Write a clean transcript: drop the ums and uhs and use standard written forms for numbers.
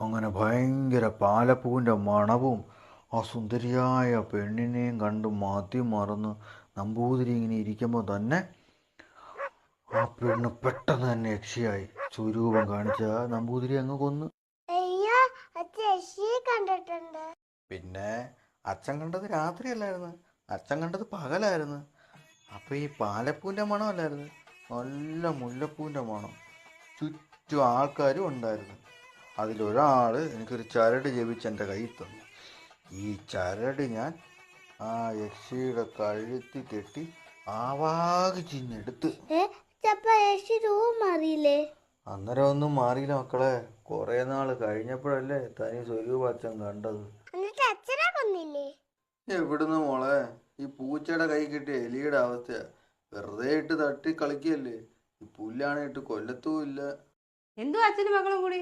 അങ്ങനെ ഭയങ്കര പാലപ്പൂവിൻ്റെ മണവും ആ സുന്ദരിയായ പെണ്ണിനെയും കണ്ട് മതി മറന്ന് നമ്പൂതിരി ഇങ്ങനെ ഇരിക്കുമ്പോൾ തന്നെ ആ പെണ്ണ് പെട്ടെന്ന് തന്നെ യക്ഷിയായി സ്വരൂപം കാണിച്ച നമ്പൂതിരി അങ്ങ് കൊന്നു. കണ്ടിട്ടുണ്ട്. പിന്നെ അച്ഛൻ കണ്ടത് രാത്രിയല്ലായിരുന്നു, അച്ഛൻ കണ്ടത് പകലായിരുന്നു. അപ്പൊ ഈ പാലപ്പൂവിൻ്റെ മണമല്ലായിരുന്നു, നല്ല മുല്ലപ്പൂവിൻ്റെ മണം. ചുറ്റും ആൾക്കാരും ഉണ്ടായിരുന്നു. അതിലൊരാൾ എനിക്കൊരു ചരട് ജപിച്ച് എൻ്റെ കയ്യിൽ തന്നു. ഈ ചരട് ഞാൻ ആ യക്ഷിയുടെ കഴുത്തി കെട്ടി ആവാകി ചിന്നെടുത്ത്. അന്നേരം ഒന്നും മാറിയില്ല മക്കളെ. കുറെ നാൾ കഴിഞ്ഞപ്പോഴല്ലേ തനി സ്വരൂപ അച്ഛൻ കണ്ടത്. എവിടുന്ന് മോളെ, ഈ പൂച്ചയുടെ കൈ കിട്ടിയ എലിയുടെ അവസ്ഥയാ. വെറുതെ ഇട്ട് തട്ടി കളിക്കല്ലേ. ഈ പുല്ലാണ് ഇട്ട് കൊല്ലത്തും ഇല്ല. എന്തോ അച്ഛനും മക്കളും കൂടി